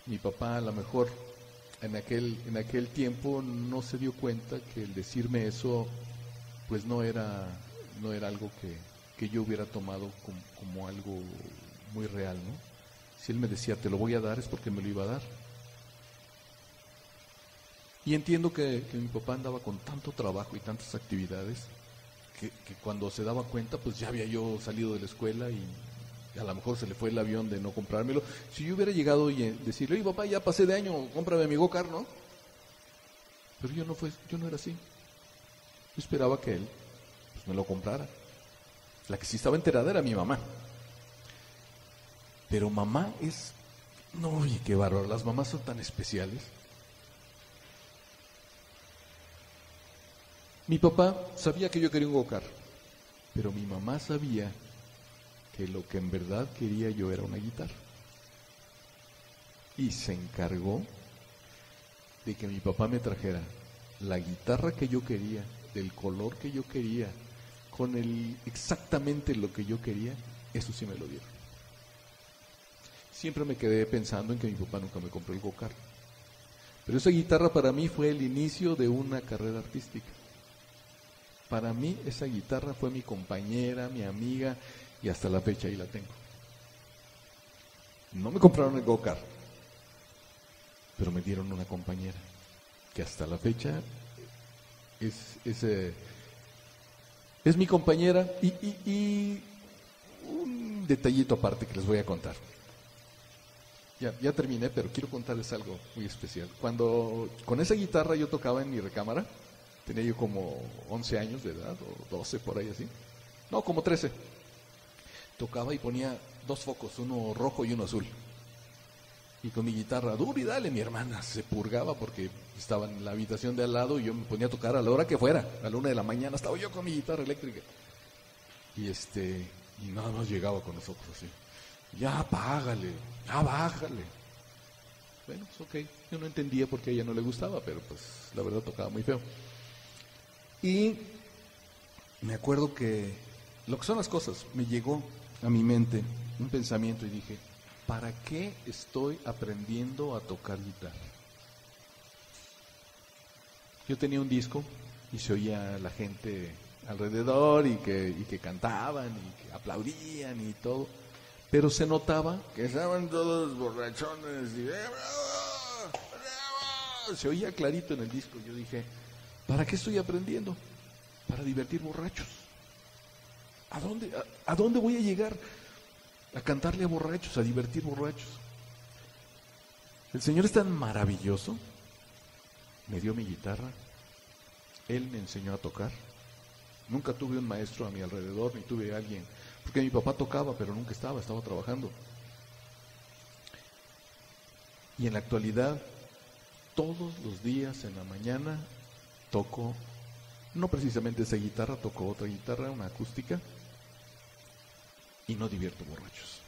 Mi papá a lo mejor en aquel tiempo no se dio cuenta que el decirme eso pues no era algo que yo hubiera tomado como algo muy real, ¿no? Si él me decía te lo voy a dar es porque me lo iba a dar. Y entiendo que mi papá andaba con tanto trabajo y tantas actividades que cuando se daba cuenta, pues ya había yo salido de la escuela y a lo mejor se le fue el avión de no comprármelo. Si yo hubiera llegado y decirle, oye papá, ya pasé de año, cómprame mi go-kart, ¿no? Pero yo no era así. Yo esperaba que él pues, me lo comprara. La que sí estaba enterada era mi mamá. Pero mamá es... No, oye, qué bárbaro, las mamás son tan especiales. Mi papá sabía que yo quería un go-kart, pero mi mamá sabía que lo que en verdad quería yo era una guitarra. Y se encargó de que mi papá me trajera la guitarra que yo quería, del color que yo quería, con exactamente lo que yo quería. Eso sí me lo dieron. Siempre me quedé pensando en que mi papá nunca me compró el go-kart. Pero esa guitarra para mí fue el inicio de una carrera artística. Para mí esa guitarra fue mi compañera, mi amiga, y hasta la fecha ahí la tengo. No me compraron el go-kart, pero me dieron una compañera, que hasta la fecha es mi compañera. Y un detallito aparte que les voy a contar. Ya terminé, pero quiero contarles algo muy especial. Cuando con esa guitarra yo tocaba en mi recámara, tenía yo como 11 años de edad, o 12 por ahí así. No, como 13. Tocaba y ponía 2 focos, uno rojo y uno azul. Y con mi guitarra, duro y dale, mi hermana se purgaba porque estaba en la habitación de al lado y yo me ponía a tocar a la hora que fuera. A la 1 de la mañana estaba yo con mi guitarra eléctrica. Y nada más llegaba con nosotros así. Ya apágale, ya bájale. Bueno, pues ok. Yo no entendía por qué a ella no le gustaba, pero pues la verdad tocaba muy feo. Y me acuerdo que lo que son las cosas, me llegó a mi mente un pensamiento y dije, ¿para qué estoy aprendiendo a tocar guitarra? Yo tenía un disco y se oía la gente alrededor y que cantaban y que aplaudían y todo, pero se notaba que estaban todos borrachones y se oía clarito en el disco. Yo dije, ¿para qué estoy aprendiendo? Para divertir borrachos. ¿A dónde voy a llegar? A cantarle a borrachos, a divertir borrachos. El Señor es tan maravilloso. Me dio mi guitarra. Él me enseñó a tocar. Nunca tuve un maestro a mi alrededor, ni tuve a alguien. Porque mi papá tocaba, pero nunca estaba trabajando. Y en la actualidad, todos los días en la mañana toco, no precisamente esa guitarra, toco otra guitarra, una acústica, y no divierto borrachos.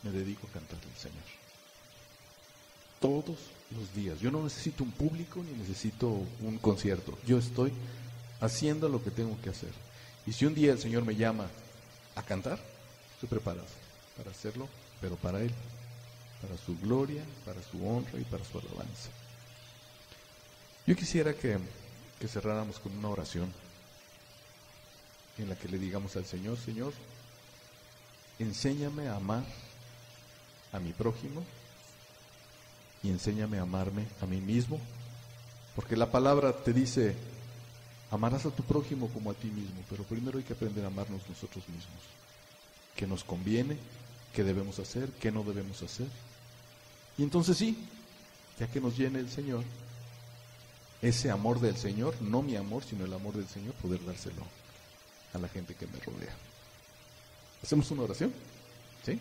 Me dedico a cantarle al Señor. Todos los días. Yo no necesito un público ni necesito un concierto. Yo estoy haciendo lo que tengo que hacer. Y si un día el Señor me llama a cantar, estoy preparado para hacerlo, pero para Él, para su gloria, para su honra y para su alabanza. Yo quisiera que cerráramos con una oración en la que le digamos al Señor, Señor, enséñame a amar a mi prójimo y enséñame a amarme a mí mismo, porque la palabra te dice, amarás a tu prójimo como a ti mismo, pero primero hay que aprender a amarnos nosotros mismos. ¿Qué nos conviene? ¿Qué debemos hacer? ¿Qué no debemos hacer? Y entonces sí, ya que nos llene el Señor, ese amor del Señor, no mi amor, sino el amor del Señor, poder dárselo a la gente que me rodea. ¿Hacemos una oración? ¿Sí?